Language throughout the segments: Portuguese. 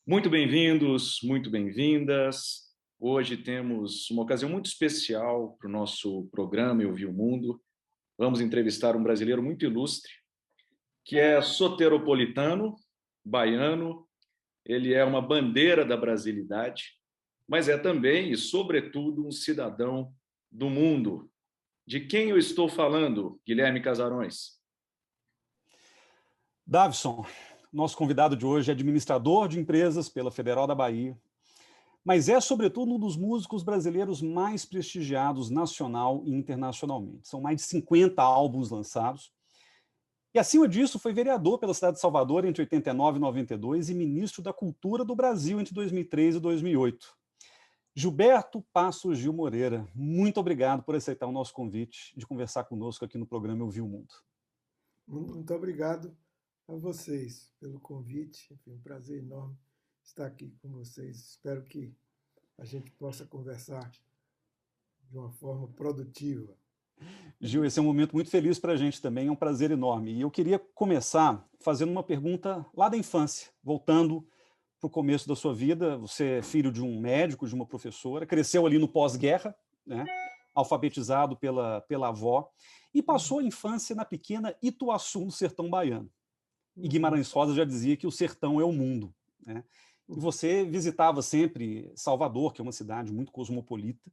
Muito bem-vindos, muito bem-vindas. Hoje temos uma ocasião muito especial para o nosso programa Eu Vi o Mundo. Vamos entrevistar um brasileiro muito ilustre, que é soteropolitano, baiano. Ele é uma bandeira da brasilidade, mas é também e, sobretudo, um cidadão do mundo. De quem eu estou falando, Guilherme Casarões? Davison, nosso convidado de hoje é administrador de empresas pela Federal da Bahia, mas é, sobretudo, um dos músicos brasileiros mais prestigiados nacional e internacionalmente. São mais de 50 álbuns lançados. E, acima disso, foi vereador pela cidade de Salvador entre 89 e 92 e ministro da Cultura do Brasil entre 2003 e 2008. Gilberto Passos Gil Moreira, muito obrigado por aceitar o nosso convite de conversar conosco aqui no programa Eu Vi o Mundo. Muito obrigado a vocês pelo convite. Enfim, um prazer enorme estar aqui com vocês. Espero que a gente possa conversar de uma forma produtiva. Gil, esse é um momento muito feliz para a gente também, é um prazer enorme. E eu queria começar fazendo uma pergunta lá da infância, voltando para o começo da sua vida. Você é filho de um médico, de uma professora, cresceu ali no pós-guerra, né, alfabetizado pela avó, e passou a infância na pequena Ituaçu, no sertão baiano. E Uhum, Guimarães Rosa já dizia que o sertão é o mundo, né? E você visitava sempre Salvador, que é uma cidade muito cosmopolita,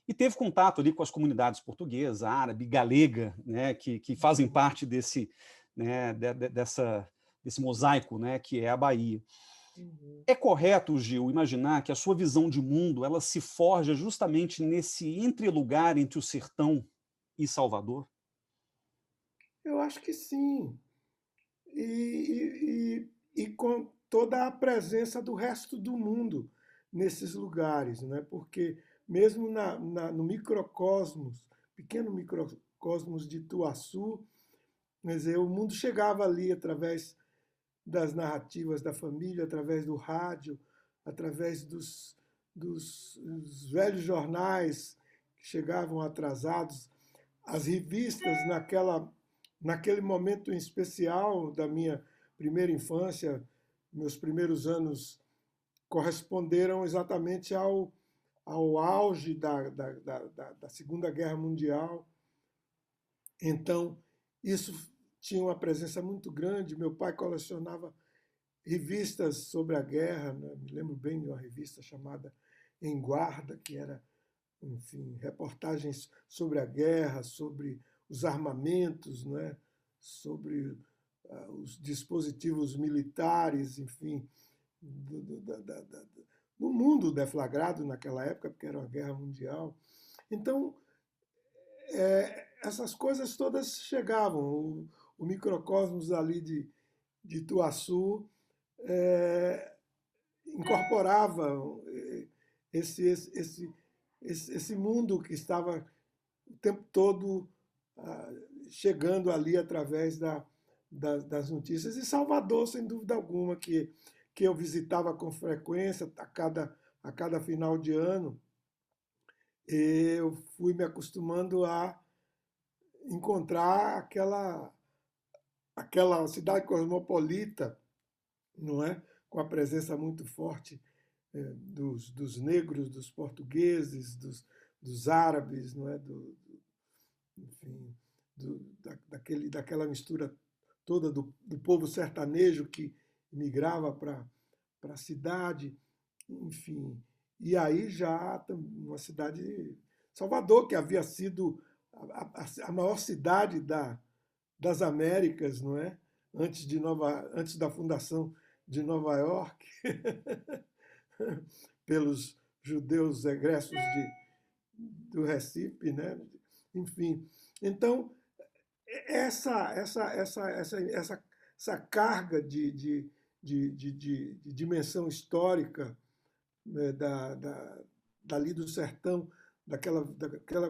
e teve contato ali com as comunidades portuguesa, árabe, galega, né, que fazem parte desse, né, desse mosaico, né, que é a Bahia. uhum. É correto, Gil, imaginar que a sua visão de mundo ela se forja justamente nesse entrelugar entre o sertão e Salvador? Eu acho que sim. E com toda a presença do resto do mundo nesses lugares, né? Porque mesmo no microcosmos, pequeno microcosmos de Ituaçu, quer dizer, o mundo chegava ali através das narrativas da família, através do rádio, através dos velhos jornais que chegavam atrasados, as revistas naquele momento em especial da minha primeira infância, meus primeiros anos corresponderam exatamente ao auge da Segunda Guerra Mundial. Então, isso tinha uma presença muito grande. Meu pai colecionava revistas sobre a guerra, né? Me lembro bem de uma revista chamada Em Guarda, que era, enfim, reportagens sobre a guerra, sobre os armamentos, né? Sobre os dispositivos militares, enfim, do mundo deflagrado naquela época, porque era uma guerra mundial. Então, essas coisas todas chegavam. O microcosmos ali de Ituaçu incorporava esse, esse, esse, esse mundo que estava o tempo todo chegando ali através das notícias. E Salvador, sem dúvida alguma, que eu visitava com frequência a cada final de ano, eu fui me acostumando a encontrar aquela cidade cosmopolita, não é? Com a presença muito forte dos negros, dos portugueses, dos árabes, não é? Enfim, daquela mistura toda do povo sertanejo que migrava para a cidade, enfim. E aí já uma cidade, Salvador, que havia sido a maior cidade das Américas, não é? Antes da fundação de Nova York, pelos judeus egressos do Recife, né? Enfim. Então, essa carga de dimensão histórica, né, dali do sertão, daquela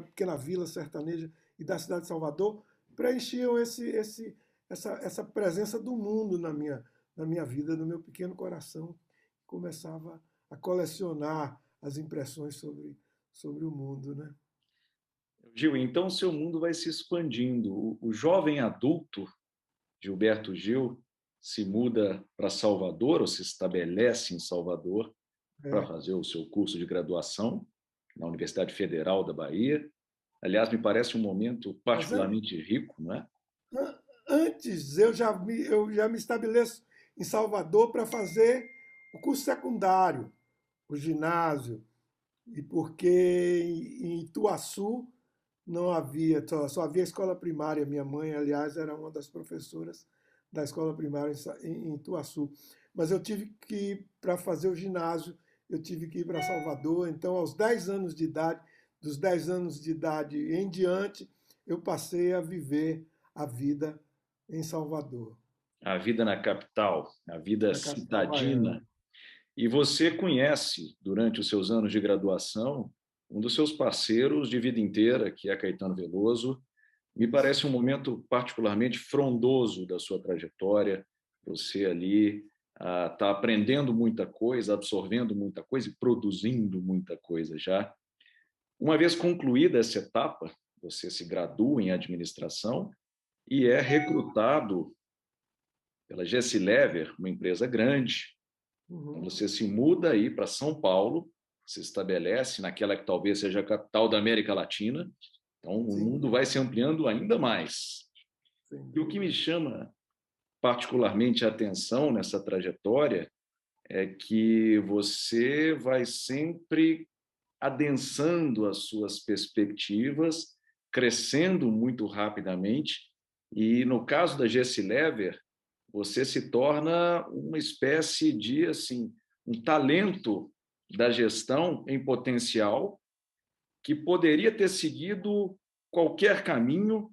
pequena vila sertaneja e da cidade de Salvador, preenchiam essa presença do mundo na minha vida, no meu pequeno coração. Começava a colecionar as impressões sobre o mundo. Né? Gil, então o seu mundo vai se expandindo. O jovem adulto, Gilberto Gil, se muda para Salvador, ou se estabelece em Salvador, para fazer o seu curso de graduação na Universidade Federal da Bahia. Aliás, me parece um momento Mas particularmente rico, não é? antes eu já me estabeleço em Salvador para fazer o curso secundário, o ginásio, e porque em Ituaçu não havia, só havia escola primária. Minha mãe, aliás, era uma das professoras da escola primária em Ituaçu. Mas eu tive que, para fazer o ginásio, eu tive que ir para Salvador. Então, aos 10 anos de idade, dos 10 anos de idade em diante, eu passei a viver a vida em Salvador, A vida na capital, a vida na capital baiana. citadina. E você conhece, durante os seus anos de graduação, um dos seus parceiros de vida inteira, que é Caetano Veloso. Me parece um momento particularmente frondoso da sua trajetória. Você ali está aprendendo muita coisa, absorvendo muita coisa e produzindo muita coisa já. Uma vez concluída essa etapa, você se gradua em administração e é recrutado pela Gessilever, uma empresa grande. Então, Uhum. você se muda aí para São Paulo, se estabelece naquela que talvez seja a capital da América Latina. Então, o Sim, mundo vai se ampliando ainda mais. sem E o que me dúvida. chama particularmente a atenção nessa trajetória é que você vai sempre adensando as suas perspectivas, crescendo muito rapidamente, e no caso da Gessilever, você se torna uma espécie de assim, um talento da gestão em potencial que poderia ter seguido qualquer caminho.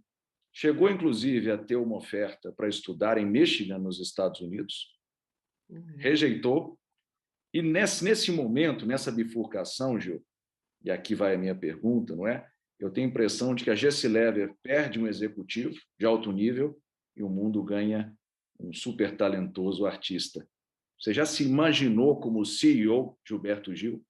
Chegou, inclusive, a ter uma oferta para estudar em Michigan, nos Estados Unidos, Uhum. rejeitou. E nesse momento, nessa bifurcação, Gil, e aqui vai a minha pergunta, não é? Eu tenho a impressão de que a Gessilever perde um executivo de alto nível e o mundo ganha um super talentoso artista. Você já se imaginou como CEO, Gilberto Gil?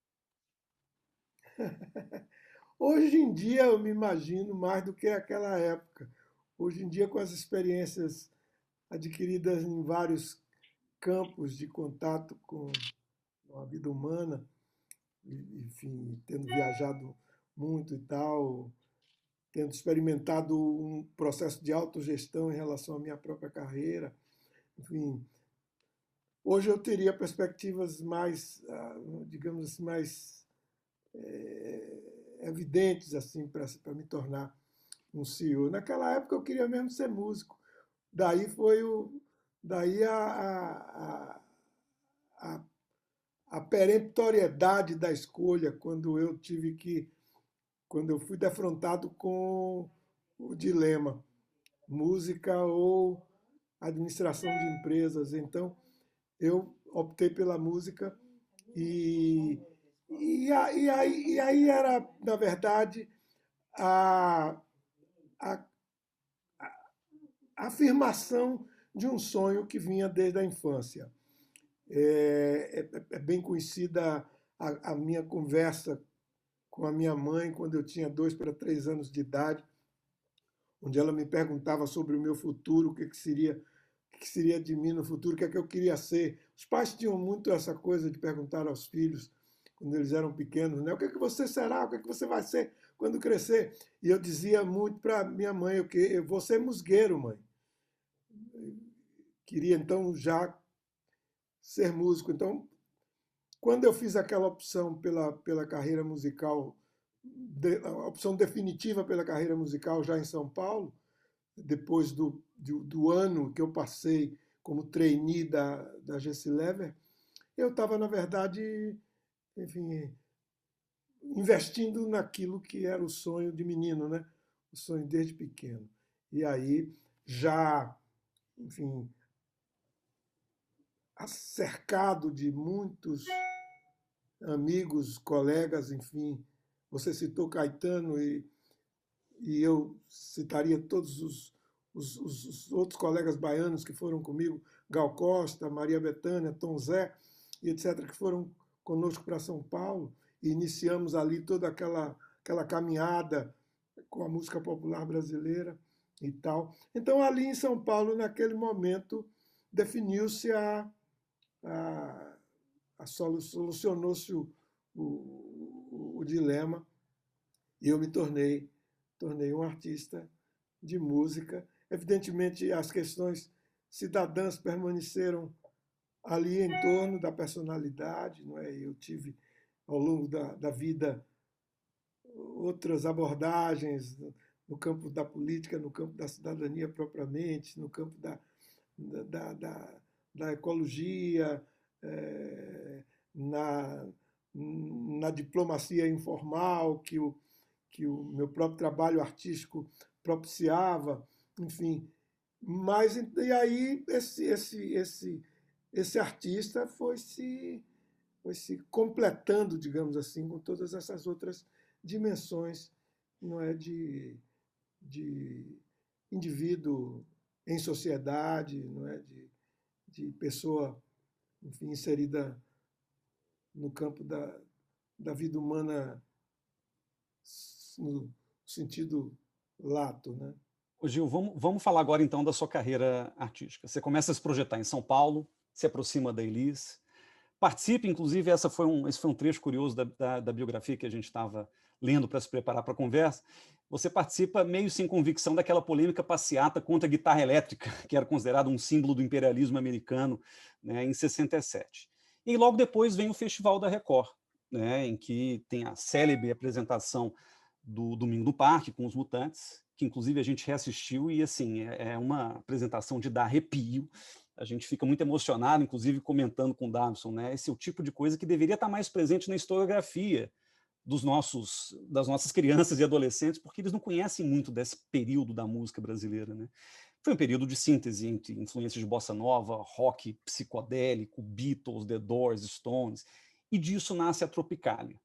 Hoje em dia eu me imagino mais do que aquela época. Hoje em dia, com as experiências adquiridas em vários campos de contato com a vida humana, enfim, tendo viajado muito e tal, tendo experimentado um processo de autogestão em relação à minha própria carreira, enfim, hoje eu teria perspectivas mais, digamos assim, mais evidentes assim para me tornar um CEO. Naquela época eu queria mesmo ser músico. Daí foi o, daí a, a peremptoriedade da escolha quando eu fui defrontado com o dilema música ou administração de empresas. Então eu optei pela música e e aí era, na verdade, a, a, a afirmação de um sonho que vinha desde a infância. É bem conhecida a minha conversa com a minha mãe quando eu tinha 2 para 3 anos de idade, onde ela me perguntava sobre o meu futuro, o que seria de mim no futuro, o que é que eu queria ser. Os pais tinham muito essa coisa de perguntar aos filhos, quando eles eram pequenos, né? O que é que você será? O que é que você vai ser quando crescer? E eu dizia muito para minha mãe, eu vou ser musgueiro, mãe. Queria então já ser músico. Então, quando eu fiz aquela opção pela carreira musical, a opção definitiva pela carreira musical já em São Paulo, depois do ano que eu passei como trainee da Gessilever, eu estava, na verdade, enfim, investindo naquilo que era o sonho de menino, né? O sonho desde pequeno. E aí, já, enfim, cercado de muitos amigos, colegas, enfim. Você citou Caetano e eu citaria todos os outros colegas baianos que foram comigo, Gal Costa, Maria Bethânia, Tom Zé, e etc., que foram conosco para São Paulo, e iniciamos ali toda aquela caminhada com a música popular brasileira e tal. Então, ali em São Paulo, naquele momento, definiu-se solucionou-se o dilema e eu me tornei um artista de música. Evidentemente, as questões cidadãs permaneceram ali em torno da personalidade, não é? Eu tive, ao longo da vida, outras abordagens no campo da política, no campo da cidadania propriamente, no campo da ecologia, na diplomacia informal que o meu próprio trabalho artístico propiciava, enfim. Mas e aí esse artista foi se completando, digamos assim, com todas essas outras dimensões, não é, de indivíduo em sociedade, não é, de pessoa, enfim, inserida no campo da vida humana no sentido lato, né? Ô Gil, vamos falar agora então da sua carreira artística. Você começa a se projetar em São Paulo, se aproxima da Elis, participa, inclusive, esse foi um trecho curioso da biografia que a gente estava lendo para se preparar para a conversa. Você participa meio sem convicção daquela polêmica passeata contra a guitarra elétrica, que era considerado um símbolo do imperialismo americano, né, em 67. E logo depois vem o Festival da Record, né, em que tem a célebre apresentação do Domingo do Parque com os Mutantes, que inclusive a gente reassistiu e assim é uma apresentação de dar arrepio. A gente fica muito emocionado, inclusive comentando com o Davidson, né? Esse é o tipo de coisa que deveria estar mais presente na historiografia das nossas crianças e adolescentes, porque eles não conhecem muito desse período da música brasileira, né? Foi um período de síntese entre influências de bossa nova, rock psicodélico, Beatles, The Doors, Stones, e disso nasce a Tropicália,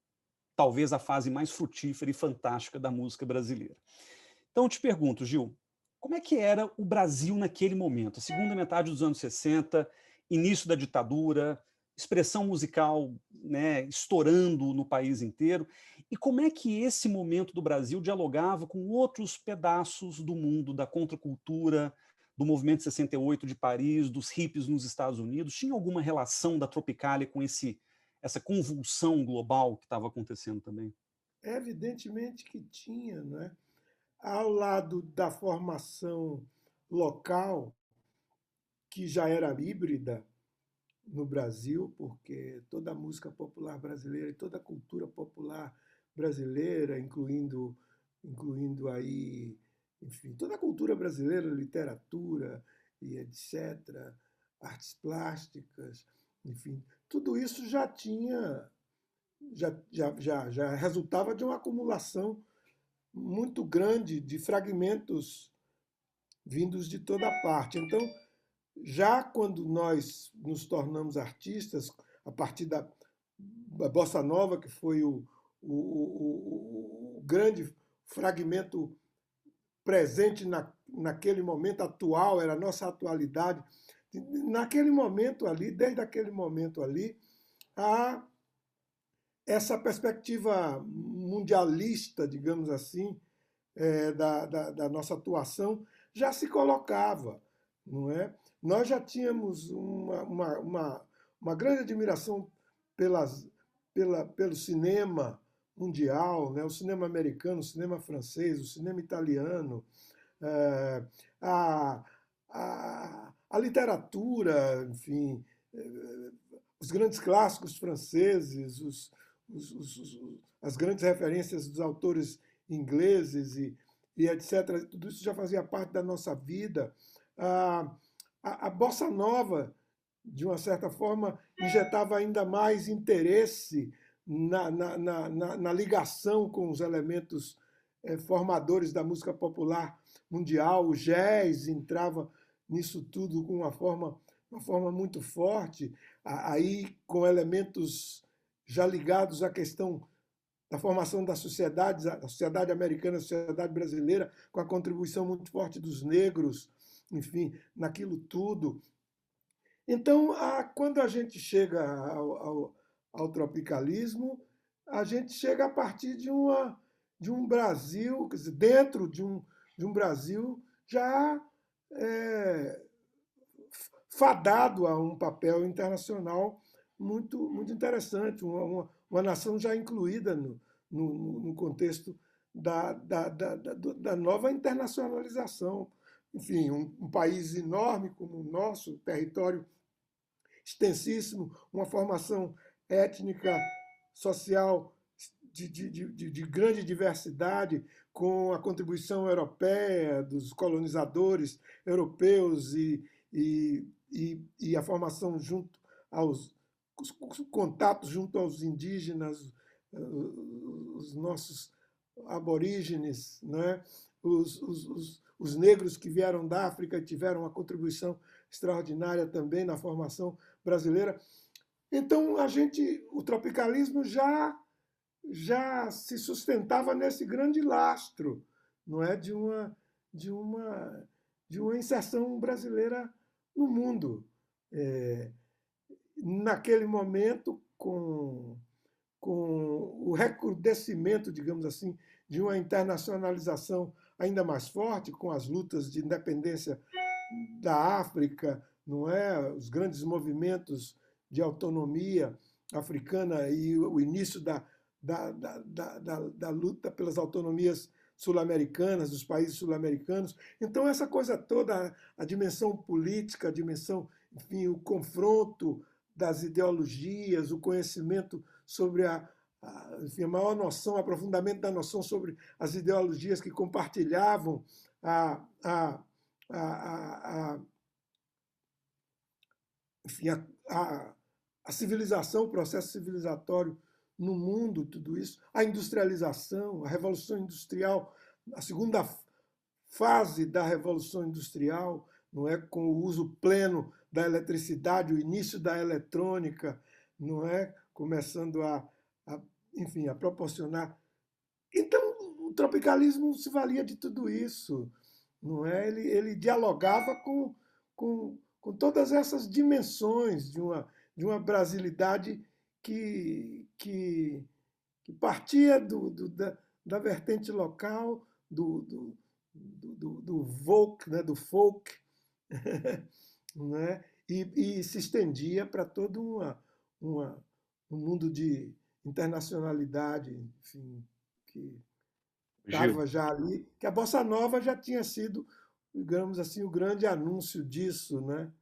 talvez a fase mais frutífera e fantástica da música brasileira. Então eu te pergunto, Gil, como é que era o Brasil naquele momento, a segunda metade dos anos 60, início da ditadura, expressão musical, né, estourando no país inteiro, e como é que esse momento do Brasil dialogava com outros pedaços do mundo, da contracultura, do movimento 68 de Paris, dos hippies nos Estados Unidos? Tinha alguma relação da Tropicália com essa convulsão global que estava acontecendo também? Evidentemente que tinha, né? Ao lado da formação local, que já era híbrida no Brasil, porque toda a música popular brasileira e toda a cultura popular brasileira, incluindo aí, enfim, toda a cultura brasileira, literatura e etc., artes plásticas, enfim, tudo isso já resultava de uma acumulação muito grande de fragmentos vindos de toda parte. Então, já quando nós nos tornamos artistas, a partir da bossa nova, que foi o grande fragmento presente naquele momento atual, era a nossa atualidade, naquele momento ali, desde aquele momento ali, a essa perspectiva mundialista, digamos assim, da nossa atuação já se colocava, não é? Nós já tínhamos uma grande admiração pelo cinema mundial, né? O cinema americano, o cinema francês, o cinema italiano, a, a literatura, enfim, os grandes clássicos franceses, as grandes referências dos autores ingleses e etc. Tudo isso já fazia parte da nossa vida. A bossa nova, de uma certa forma, injetava ainda mais interesse na ligação com os elementos formadores da música popular mundial. O jazz entrava nisso tudo com uma forma muito forte, aí com elementos já ligados à questão da formação da sociedade americana, da sociedade brasileira, com a contribuição muito forte dos negros, enfim, naquilo tudo. Então, quando a gente chega ao tropicalismo, a gente chega a partir de um Brasil, quer dizer, dentro de um Brasil já fadado a um papel internacional muito interessante, uma nação já incluída no contexto da nova internacionalização. Enfim, um país enorme como o nosso, território extensíssimo, uma formação étnica, social de grande diversidade, com a contribuição europeia dos colonizadores europeus e a formação junto aos os contatos junto aos indígenas, os nossos aborígenes, né? Os negros que vieram da África tiveram uma contribuição extraordinária também na formação brasileira. Então, o tropicalismo já se sustentava nesse grande lastro, não é, de uma inserção brasileira no mundo. Naquele momento, com o recrudescimento, digamos assim, de uma internacionalização ainda mais forte, com as lutas de independência da África, não é? Os grandes movimentos de autonomia africana e o início da luta pelas autonomias sul-americanas, dos países sul-americanos. Então, essa coisa toda, a dimensão política, a dimensão, enfim, o confronto das ideologias, o conhecimento sobre enfim, a maior noção, o aprofundamento da noção sobre as ideologias que compartilhavam enfim, a civilização, o processo civilizatório no mundo, tudo isso, a industrialização, a Revolução Industrial, a segunda fase da Revolução Industrial, não é, com o uso pleno da eletricidade, o início da eletrônica, não é, começando enfim, a proporcionar. Então, o tropicalismo se valia de tudo isso, não é? Ele dialogava com todas essas dimensões de uma brasilidade que partia da vertente local, do folk, né, do folk, né, e se estendia para todo um mundo de internacionalidade, enfim, que Gil, estava já ali, que a Bossa Nova já tinha sido, digamos assim, o grande anúncio disso, né?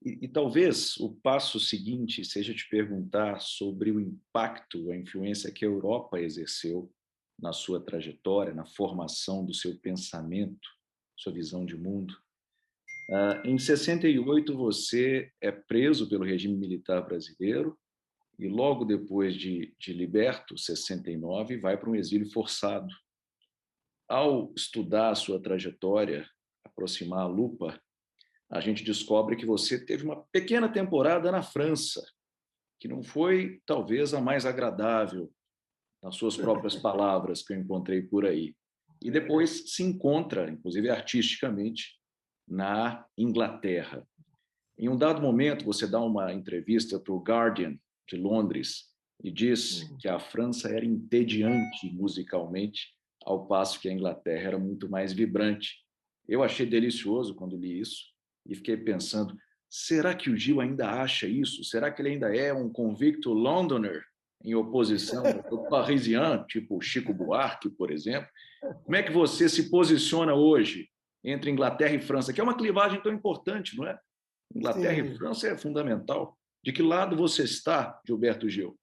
e talvez o passo seguinte seja te perguntar sobre o impacto, a influência que a Europa exerceu na sua trajetória, na formação do seu pensamento, sua visão de mundo. Em 68, você é preso pelo regime militar brasileiro e logo depois de liberto, 69, vai para um exílio forçado. Ao estudar a sua trajetória, aproximar a lupa, a gente descobre que você teve uma pequena temporada na França, que não foi talvez a mais agradável, nas suas próprias palavras, que eu encontrei por aí. E depois se encontra, inclusive artisticamente, na Inglaterra. Em um dado momento, você dá uma entrevista para o Guardian, de Londres, e diz que a França era entediante musicalmente, ao passo que a Inglaterra era muito mais vibrante. Eu achei delicioso quando li isso e fiquei pensando, será que o Gil ainda acha isso? Será que ele ainda é um convicto Londoner em oposição ao parisien, tipo Chico Buarque, por exemplo? Como é que você se posiciona hoje entre Inglaterra e França, que é uma clivagem tão importante, não é? Inglaterra e Sim. França é fundamental. De que lado você está, Gilberto Gil?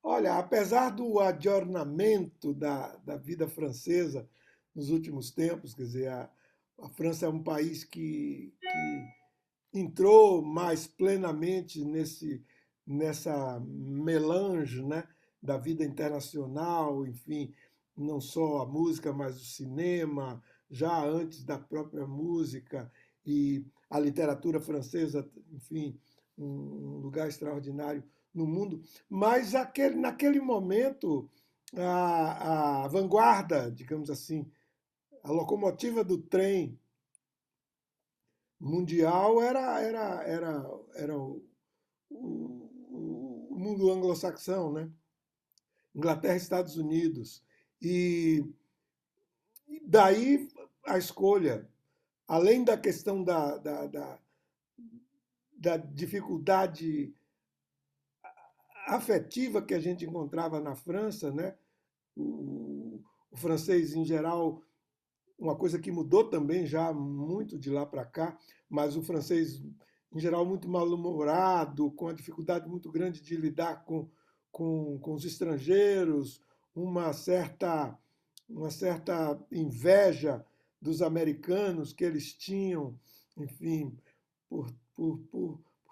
Olha, apesar do adornamento da vida francesa nos últimos tempos, quer dizer, a França é um país que entrou mais plenamente nessa melange, né, da vida internacional, enfim, não só a música, mas o cinema, já antes da própria música, e a literatura francesa, enfim, um lugar extraordinário no mundo. Mas naquele momento, a vanguarda, digamos assim, a locomotiva do trem mundial era o mundo anglo-saxão, né? Inglaterra e Estados Unidos. E daí a escolha. além da questão da dificuldade afetiva que a gente encontrava na França, né? O francês, em geral, uma coisa que mudou também já muito de lá para cá, mas o francês, em geral, muito mal-humorado, com a dificuldade muito grande de lidar com os estrangeiros, uma certa inveja dos americanos que eles tinham, enfim, por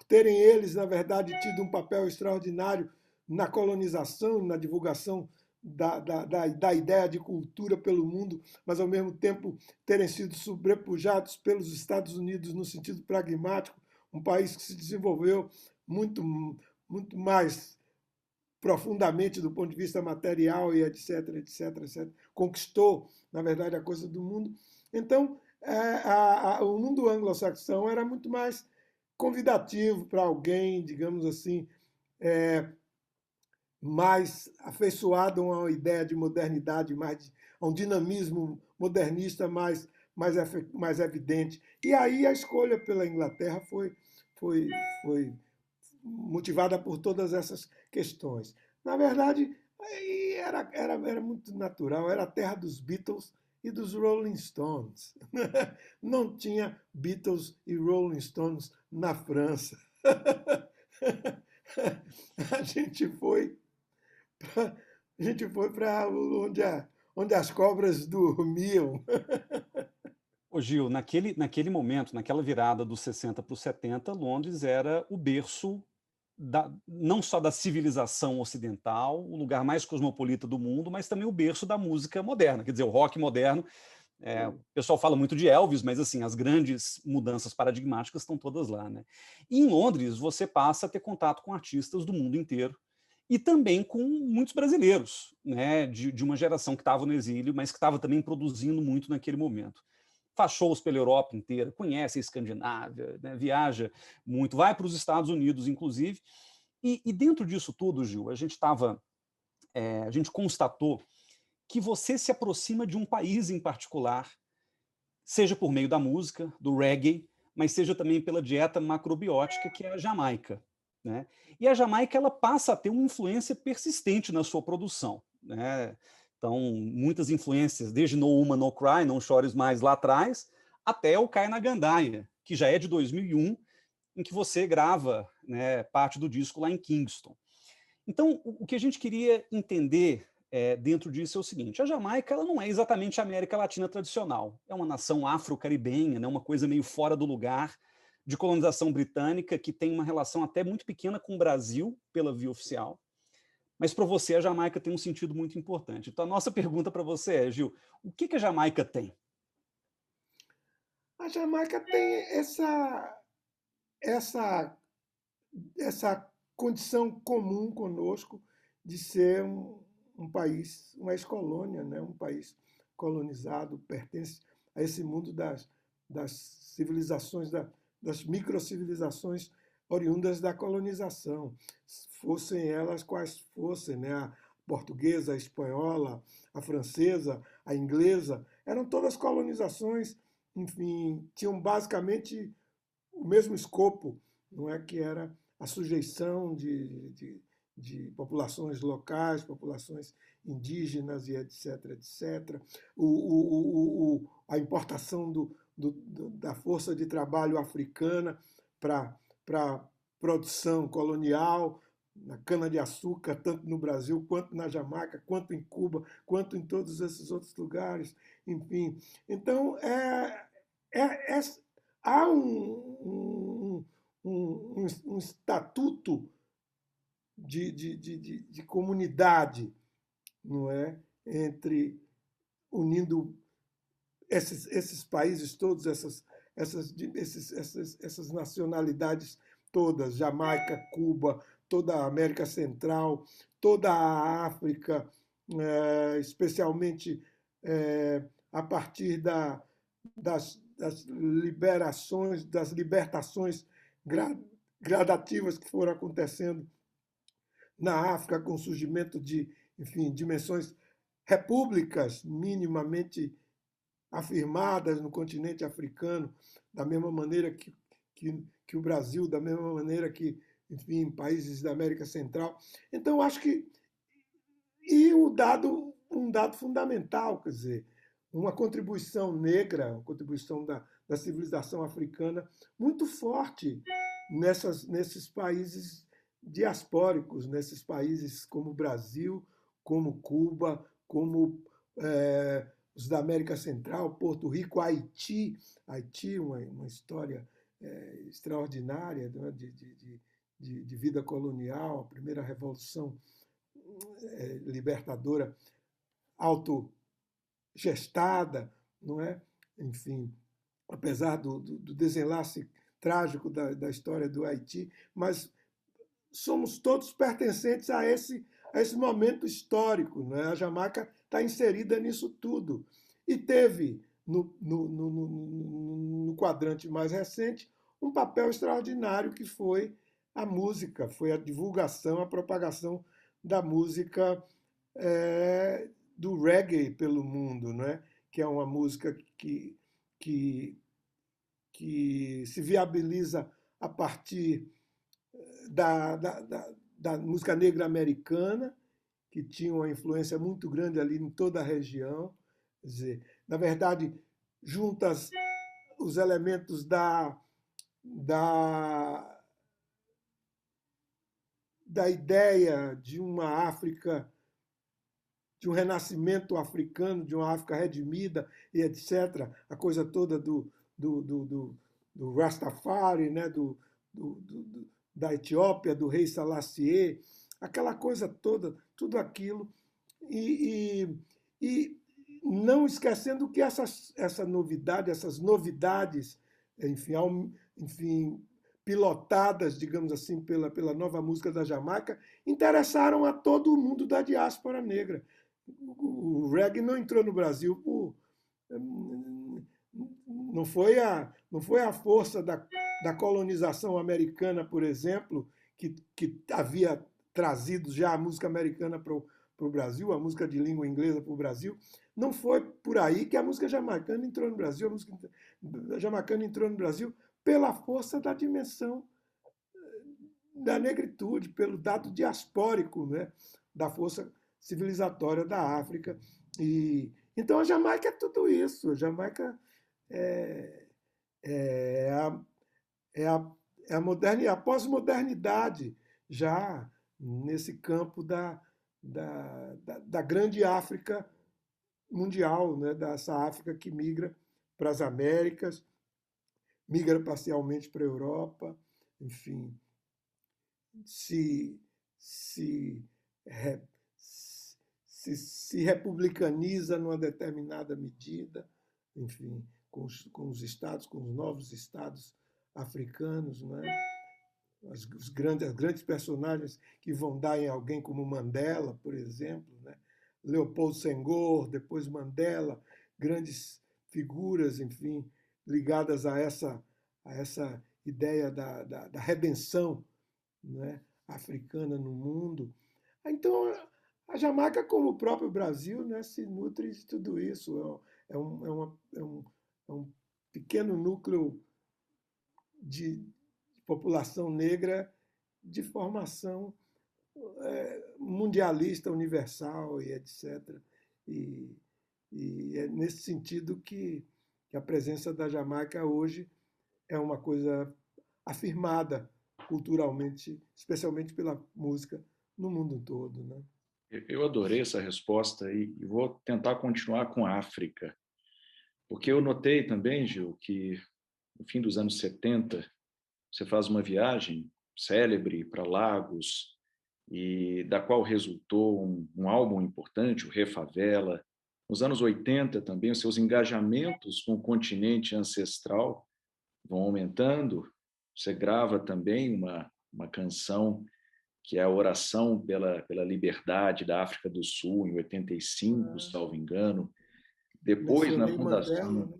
terem eles, na verdade, tido um papel extraordinário na colonização, na divulgação da ideia de cultura pelo mundo, mas ao mesmo tempo terem sido sobrepujados pelos Estados Unidos no sentido pragmático, um país que se desenvolveu muito, muito mais profundamente do ponto de vista material e etc, etc, etc. Conquistou, na verdade, a coisa do mundo. Então, o mundo anglo-saxão era muito mais convidativo para alguém, digamos assim, mais afeiçoado a uma ideia de modernidade, a um dinamismo modernista mais evidente. E aí a escolha pela Inglaterra foi motivada por todas essas questões. Na verdade, era muito natural, era a terra dos Beatles e dos Rolling Stones. Não tinha Beatles e Rolling Stones na França. A gente foi para onde as cobras dormiam. Ô Gil, naquele momento, naquela virada dos 60 para os 70, Londres era o berço não só da civilização ocidental, o lugar mais cosmopolita do mundo, mas também o berço da música moderna, quer dizer, o rock moderno. O pessoal fala muito de Elvis, mas assim, as grandes mudanças paradigmáticas estão todas lá, né? E em Londres, você passa a ter contato com artistas do mundo inteiro e também com muitos brasileiros, né? De uma geração que estava no exílio, mas que estava também produzindo muito naquele momento. Faz shows pela Europa inteira, conhece a Escandinávia, né? Viaja muito, vai para os Estados Unidos, inclusive. E dentro disso tudo, Gil, a gente constatou que você se aproxima de um país em particular, seja por meio da música, do reggae, mas seja também pela dieta macrobiótica, que é a Jamaica, né? E a Jamaica ela passa a ter uma influência persistente na sua produção, né? Então, muitas influências, desde No Woman No Cry, Não Chores Mais lá atrás, até o Cai na Gandaia, que já é de 2001, em que você grava, né, parte do disco lá em Kingston. Então, o que a gente queria entender dentro disso é o seguinte: a Jamaica ela não é exatamente a América Latina tradicional. É uma nação afro-caribenha, né, uma coisa meio fora do lugar, de colonização britânica, que tem uma relação até muito pequena com o Brasil, pela via oficial. Mas para você, a Jamaica tem um sentido muito importante. Então, a nossa pergunta para você é, Gil, o que a Jamaica tem? A Jamaica tem essa, essa condição comum conosco de ser um país, uma ex-colônia, né? Um país colonizado, pertence a esse mundo das civilizações, das microcivilizações oriundas da colonização, fossem elas quais fossem, né? A portuguesa, a espanhola, a francesa, a inglesa, eram todas colonizações, enfim, tinham basicamente o mesmo escopo, não é, que era a sujeição de populações locais, populações indígenas e etc, etc. A importação da força de trabalho africana para a produção colonial, na cana-de-açúcar, tanto no Brasil, quanto na Jamaica, quanto em Cuba, quanto em todos esses outros lugares, enfim. Então, há um estatuto de comunidade, não é, unindo esses países todos, essas nacionalidades todas, Jamaica, Cuba, toda a América Central, toda a África, especialmente a partir das liberações, das libertações gradativas que foram acontecendo na África, com o surgimento de, enfim, dimensões repúblicas minimamente afirmadas no continente africano, da mesma maneira que o Brasil, da mesma maneira que, enfim, países da América Central. Então, eu acho que. E um dado fundamental, quer dizer, uma contribuição negra, uma contribuição da civilização africana muito forte nesses países diaspóricos, nesses países como o Brasil, como Cuba, como os da América Central, Porto Rico, Haiti. Haiti, uma história extraordinária, né, de vida colonial, a primeira revolução libertadora autogestada, não é? Enfim, apesar do desenlace trágico da história do Haiti, mas somos todos pertencentes a esse momento histórico. Não é? A Jamaica está inserida nisso tudo. E teve, no quadrante mais recente, um papel extraordinário que foi a música, foi a divulgação, a propagação da música do reggae pelo mundo, né? Que é uma música que se viabiliza a partir da música negra americana, que tinha uma influência muito grande ali em toda a região. Quer dizer, na verdade, juntas os elementos da ideia de uma África, de um renascimento africano, de uma África redimida e etc. A coisa toda do Rastafari, né? Da Etiópia, do rei Selassie, aquela coisa toda, tudo aquilo. E não esquecendo que essa novidade, essas novidades, enfim, pilotadas, digamos assim, pela nova música da Jamaica, interessaram a todo o mundo da diáspora negra. O reggae não entrou no Brasil não foi a força da colonização americana, por exemplo, que havia trazido já a música americana para o Brasil, a música de língua inglesa para o Brasil. Não foi por aí que a música jamaicana entrou no Brasil. A música jamaicana entrou no Brasil pela força da dimensão da negritude, pelo dado diaspórico, né, da força civilizatória da África. Então a Jamaica é tudo isso. A Jamaica é a pós-modernidade já nesse campo da grande África mundial, né, dessa África que migra para as Américas, migra parcialmente para a Europa, enfim, se republicaniza numa determinada medida, enfim, com os estados, com os novos estados africanos, não é? As grandes personagens que vão dar em alguém como Mandela, por exemplo, né? Leopoldo Senghor, depois Mandela, grandes figuras, enfim, ligadas a essa ideia da redenção, né, africana no mundo. Então, a Jamaica, como o próprio Brasil, né, se nutre de tudo isso. É um pequeno núcleo de população negra de formação mundialista, universal e etc. E é nesse sentido que a presença da Jamaica hoje é uma coisa afirmada culturalmente, especialmente pela música, no mundo todo, né? Eu adorei essa resposta e vou tentar continuar com a África, porque eu notei também, Gil, que no fim dos anos 70 você faz uma viagem célebre para Lagos, e da qual resultou um álbum importante, o Refavela. Nos anos 80 também, os seus engajamentos com o continente ancestral vão aumentando. Você grava também uma canção que é a oração pela liberdade da África do Sul, em 85, salvo engano. Depois, na Mencionei Mandela, Fundação... né?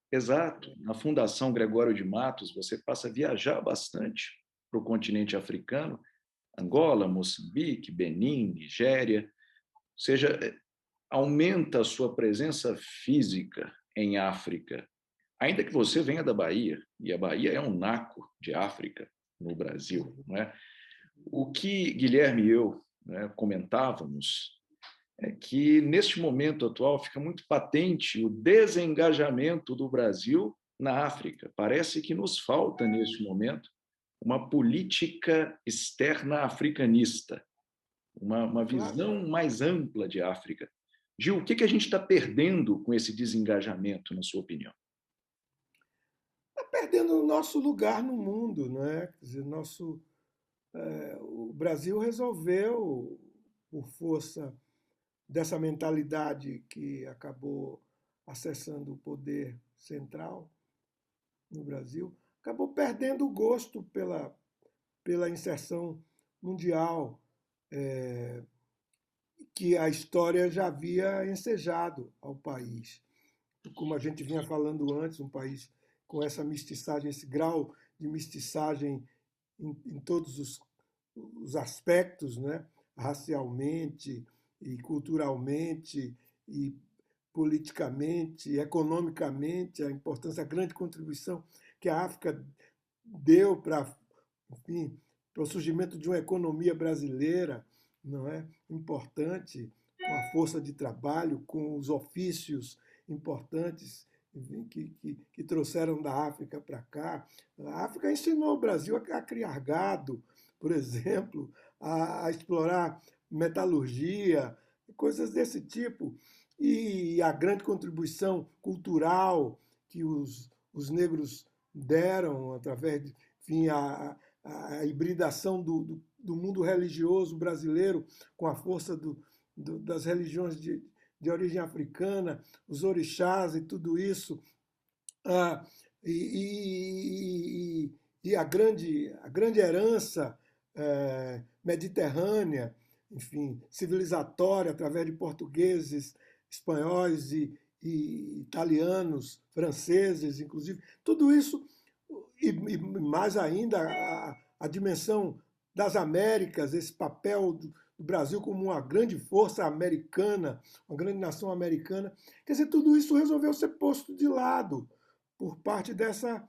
Exato. Na Fundação Gregório de Matos, você passa a viajar bastante para o continente africano, Angola, Moçambique, Benin, Nigéria. Ou seja, aumenta a sua presença física em África, ainda que você venha da Bahia, e a Bahia é um naco de África no Brasil, não é? O que Guilherme e eu, né, comentávamos é que, neste momento atual, fica muito patente o desengajamento do Brasil na África. Parece que nos falta, neste momento, uma política externa africanista, uma Claro, visão mais ampla de África. Gil, o que a gente está perdendo com esse desengajamento, na sua opinião? está perdendo o nosso lugar no mundo, não é? Quer dizer, o Brasil resolveu, por força dessa mentalidade que acabou acessando o poder central no Brasil, acabou perdendo o gosto pela inserção mundial, que a história já havia ensejado ao país. Como a gente vinha falando antes, um país com essa mistiçagem, esse grau de mistiçagem em todos os aspectos, né? Racialmente e culturalmente e politicamente, economicamente, a importância, a grande contribuição que a África deu para, enfim, para o surgimento de uma economia brasileira, não é, importante, com a força de trabalho, com os ofícios importantes, enfim, que trouxeram da África para cá. A África ensinou o Brasil a criar gado, por exemplo, a explorar metalurgia, coisas desse tipo. E a grande contribuição cultural que os negros deram através de, enfim, a hibridação do mundo religioso brasileiro com a força das religiões de origem africana, os orixás e tudo isso, ah, e a grande herança mediterrânea, enfim, civilizatória, através de portugueses, espanhóis e italianos, franceses, inclusive, tudo isso, e mais ainda a dimensão das Américas, esse papel do Brasil como uma grande força americana, uma grande nação americana. Quer dizer, tudo isso resolveu ser posto de lado por parte dessa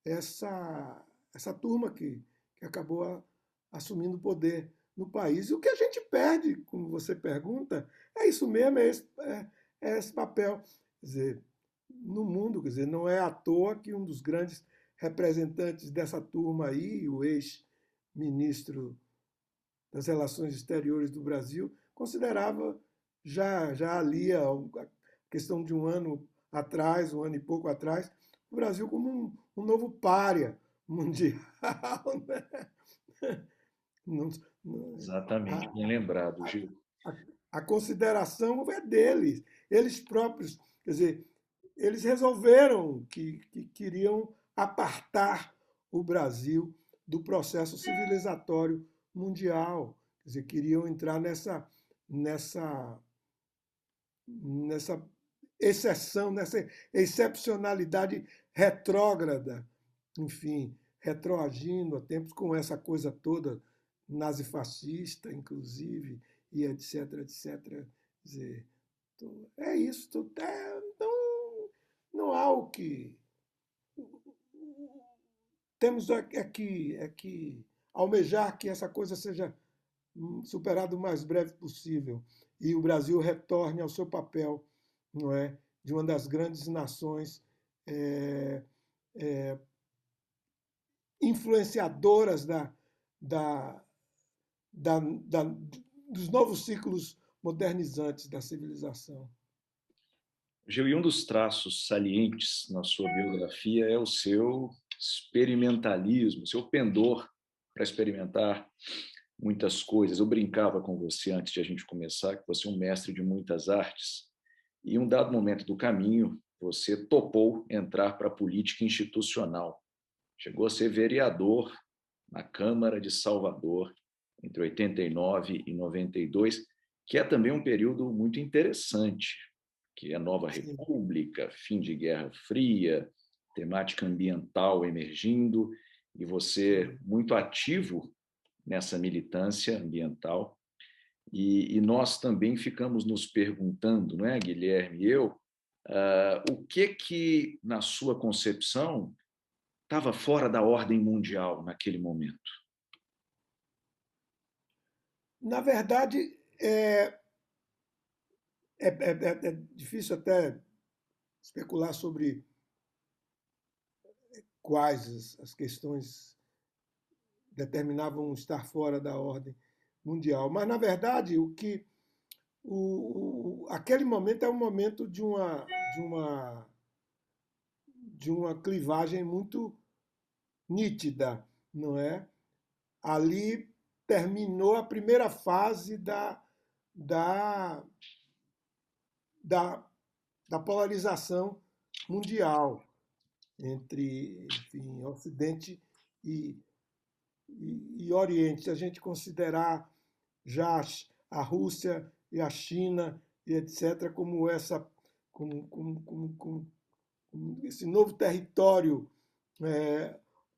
essa turma que acabou assumindo o poder no país. E o que a gente perde, como você pergunta, é isso mesmo, é esse papel. Quer dizer, no mundo, quer dizer, não é à toa que um dos grandes representantes dessa turma aí, o ex-ministro das Relações Exteriores do Brasil, considerava já ali, a questão de um ano atrás, um ano e pouco atrás, o Brasil como um novo pária mundial. Né? Não, Exatamente, a, bem lembrado, a, Gil. a consideração é deles, eles próprios, quer dizer, eles resolveram que queriam apartar o Brasil do processo civilizatório mundial, quer dizer, queriam entrar nessa nessa exceção, nessa excepcionalidade retrógrada, enfim, retroagindo a tempos com essa coisa toda nazifascista, inclusive, e etc, etc. Quer dizer, é isso. Não há o que. Temos que almejar que essa coisa seja superada o mais breve possível e o Brasil retorne ao seu papel, não é, de uma das grandes nações é, é, influenciadoras da, dos novos ciclos modernizantes da civilização. Gil, e um dos traços salientes na sua biografia é o seu experimentalismo, seu pendor para experimentar muitas coisas. Eu brincava com você antes de a gente começar que você é um mestre de muitas artes. E em um dado momento do caminho, você topou entrar para a política institucional. Chegou a ser vereador na Câmara de Salvador entre 89 e 92, que é também um período muito interessante, que é Nova República, fim de Guerra Fria, temática ambiental emergindo, e você muito ativo nessa militância ambiental. E nós também ficamos nos perguntando, não é, Guilherme e eu, o que, na sua concepção, estava fora da ordem mundial naquele momento? Na verdade, é difícil até especular sobre quais as questões determinavam estar fora da ordem mundial. Mas, na verdade, aquele momento é um momento de uma clivagem muito nítida, não é? Ali terminou a primeira fase da, da, da polarização mundial entre, enfim, Ocidente e, e Oriente. Se a gente considerar já a Rússia e a China e etc. como esse novo território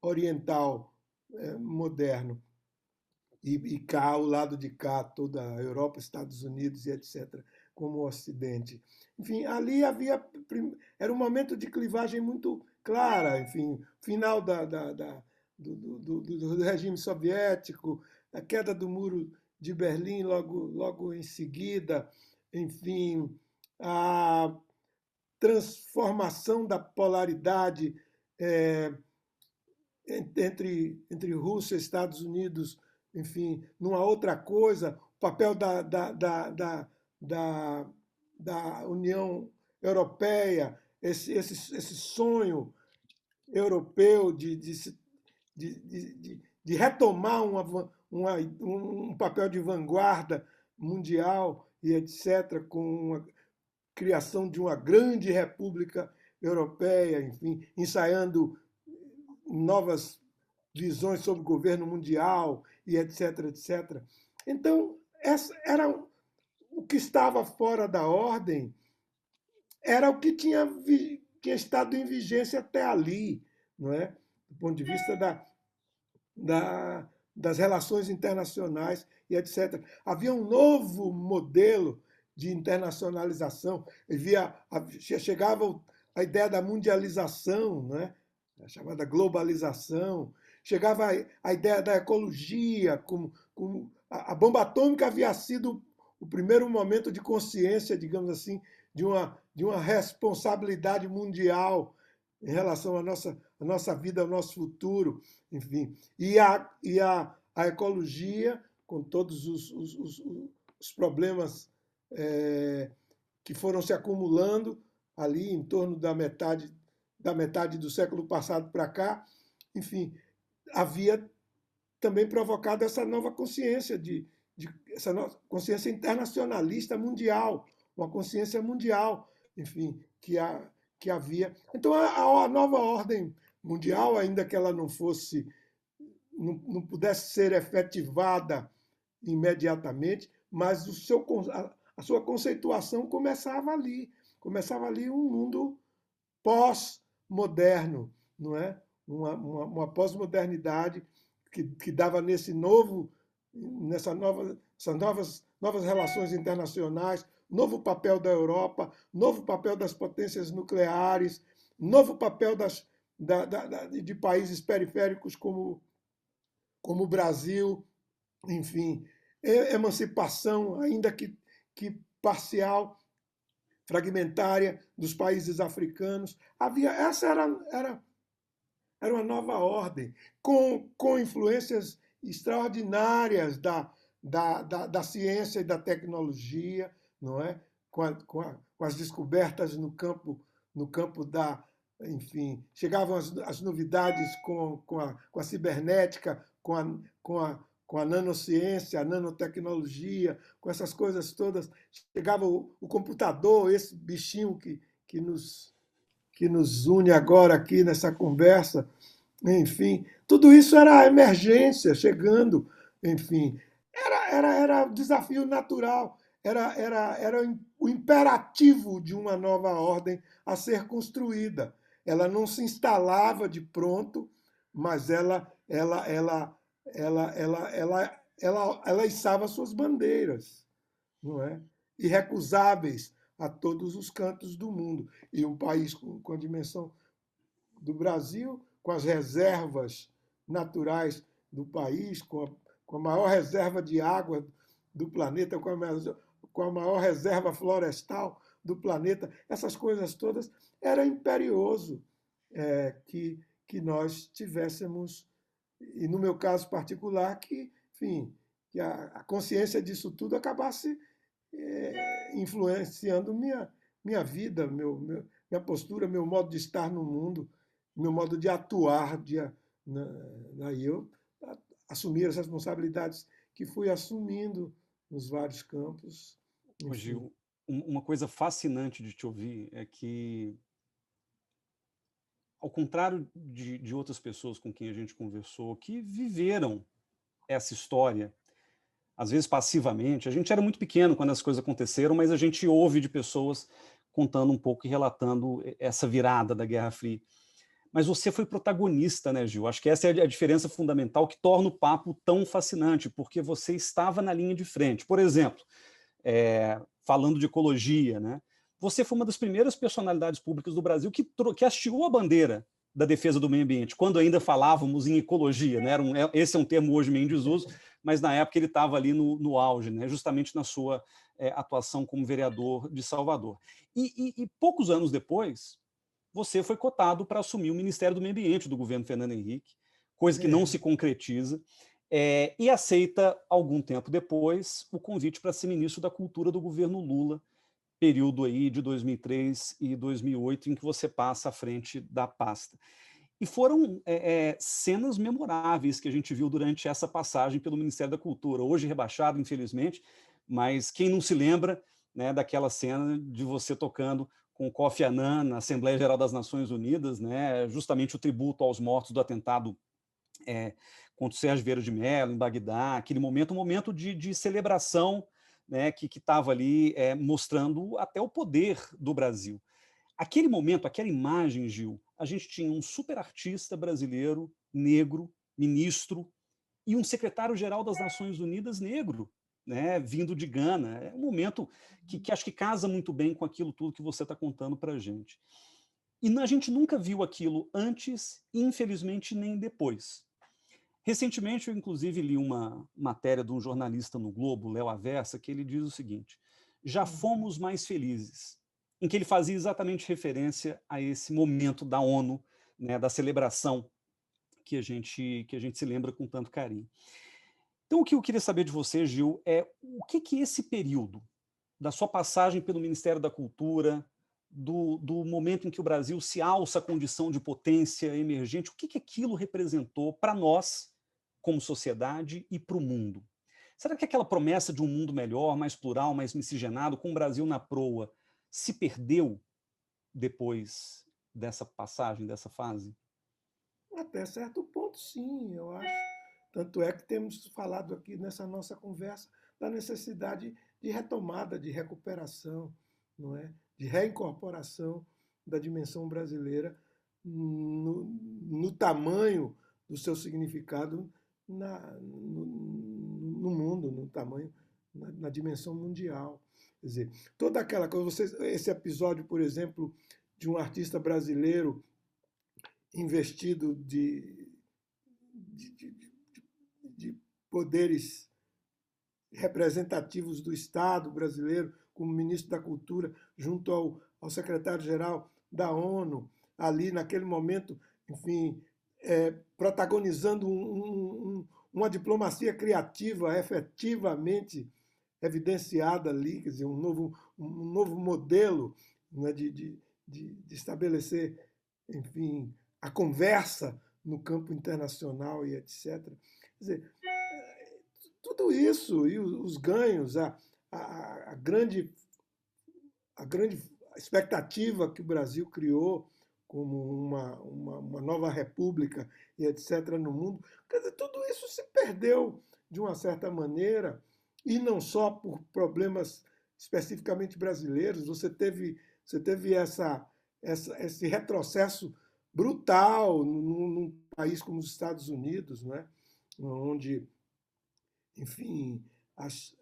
oriental moderno. E cá, ao lado de cá, toda a Europa, Estados Unidos e etc., como o Ocidente. Enfim, ali era um momento de clivagem muito clara, enfim, final do regime soviético, a queda do muro de Berlim logo em seguida, enfim, a transformação da polaridade entre Rússia e Estados Unidos, enfim, numa outra coisa, o papel da União Europeia, esse sonho europeu de retomar um papel de vanguarda mundial e etc., com a criação de uma grande república europeia, enfim, ensaiando novas visões sobre o governo mundial e etc, etc. Então, era o que estava fora da ordem, era o que tinha estado em vigência até ali, não é? Do ponto de vista das relações internacionais e etc. Havia um novo modelo de internacionalização, chegava a ideia da mundialização, né? A chamada globalização, chegava a ideia da ecologia, como a bomba atômica havia sido o primeiro momento de consciência, digamos assim, de uma responsabilidade mundial em relação à nossa vida, ao nosso futuro, enfim. E a ecologia, com todos os problemas que foram se acumulando ali em torno da metade do século passado para cá, enfim, havia também provocado essa nova consciência, essa nova consciência internacionalista mundial, uma consciência mundial, enfim, que havia. Então, a nova ordem mundial, ainda que ela não pudesse ser efetivada imediatamente, mas a sua conceituação começava ali um mundo pós-moderno, não é? Uma pós-modernidade que dava nessas novas relações internacionais, novo papel da Europa, novo papel das potências nucleares, novo papel de países periféricos como o Brasil, enfim, emancipação, ainda que parcial, fragmentária dos países africanos. Essa era uma nova ordem, com influências extraordinárias da ciência e da tecnologia, não é? Com as descobertas no campo enfim, chegavam as novidades com a cibernética, com a nanociência, a nanotecnologia, com essas coisas todas. Chegava o computador, esse bichinho que nos une agora aqui nessa conversa, enfim, tudo isso era a emergência chegando, enfim, era desafio natural, era o imperativo de uma nova ordem a ser construída. Ela não se instalava de pronto, mas ela ela içava suas bandeiras, não é? Irrecusáveis a todos os cantos do mundo. E um país com a dimensão do Brasil, com as reservas naturais do país, com a maior reserva de água do planeta, com a maior reserva florestal do planeta, essas coisas todas, era imperioso que nós tivéssemos, e no meu caso particular, enfim, que a consciência disso tudo acabasse influenciando minha vida, minha postura, meu modo de estar no mundo, meu modo de atuar. Daí eu assumi as responsabilidades que fui assumindo nos vários campos. Ô, Gil, uma coisa fascinante de te ouvir é que, ao contrário de outras pessoas com quem a gente conversou, que viveram essa história, às vezes passivamente, a gente era muito pequeno quando as coisas aconteceram, mas a gente ouve de pessoas contando um pouco e relatando essa virada da Guerra Fria. Mas você foi protagonista, né, Gil? Acho que essa é a diferença fundamental que torna o papo tão fascinante, porque você estava na linha de frente. Por exemplo, falando de ecologia, né? Você foi uma das primeiras personalidades públicas do Brasil que hasteou a bandeira da defesa do meio ambiente, quando ainda falávamos em ecologia, né? Esse é um termo hoje meio em desuso, mas na época ele estava ali no auge, né? Justamente na sua atuação como vereador de Salvador. E poucos anos depois, você foi cotado para assumir o Ministério do Meio Ambiente do governo Fernando Henrique, coisa que não se concretiza, e aceita, algum tempo depois, o convite para ser ministro da Cultura do governo Lula, período aí de 2003 e 2008, em que você passa à frente da pasta. E foram cenas memoráveis que a gente viu durante essa passagem pelo Ministério da Cultura, hoje rebaixado, infelizmente, mas quem não se lembra, né, daquela cena de você tocando com o Kofi Annan na Assembleia Geral das Nações Unidas, né, justamente o tributo aos mortos do atentado contra o Sérgio Vieira de Mello, em Bagdá, aquele momento, um momento de celebração, né, que estava ali mostrando até o poder do Brasil. Aquele momento, aquela imagem, Gil, a gente tinha um super artista brasileiro, negro, ministro, e um secretário-geral das Nações Unidas negro, né, vindo de Gana. É um momento que acho que casa muito bem com aquilo tudo que você está contando para a gente. E a gente nunca viu aquilo antes, infelizmente, nem depois. Recentemente, eu inclusive li uma matéria de um jornalista no Globo, Léo Aversa, que ele diz o seguinte: já fomos mais felizes, em que ele fazia exatamente referência a esse momento da ONU, né, da celebração que a gente se lembra com tanto carinho. Então, o que eu queria saber de você, Gil, é o que esse período da sua passagem pelo Ministério da Cultura, do momento em que o Brasil se alça à condição de potência emergente, o que aquilo representou para nós, como sociedade, e para o mundo? Será que aquela promessa de um mundo melhor, mais plural, mais miscigenado, com o Brasil na proa, se perdeu depois dessa passagem, dessa fase? Até certo ponto, sim, eu acho. Tanto é que temos falado aqui nessa nossa conversa da necessidade de retomada, de recuperação, não é? De reincorporação da dimensão brasileira no tamanho do seu significado no mundo, no tamanho, na dimensão mundial. Quer dizer, toda aquela coisa, esse episódio, por exemplo, de um artista brasileiro investido de poderes representativos do Estado brasileiro, como ministro da Cultura, junto ao secretário-geral da ONU, ali naquele momento, enfim, protagonizando uma diplomacia criativa efetivamente evidenciada ali, quer dizer, um novo modelo, né, de estabelecer, enfim, a conversa no campo internacional e etc. Quer dizer, tudo isso e os ganhos, a grande expectativa que o Brasil criou como uma nova república e etc. no mundo, quer dizer, tudo isso se perdeu de uma certa maneira, e não só por problemas especificamente brasileiros. Você teve esse retrocesso brutal num país como os Estados Unidos, não é? Onde, enfim, as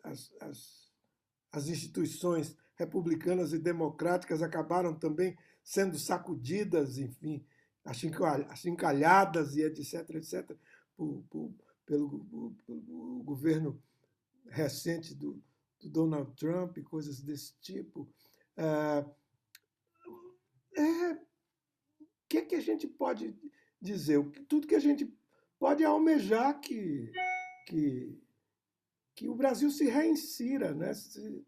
instituições republicanas e democráticas acabaram também sendo sacudidas, enfim, achincalhadas e etc., pelo governo recente do Donald Trump e coisas desse tipo. O que a gente pode dizer? Tudo que a gente pode almejar que o Brasil se reinsira, né? Se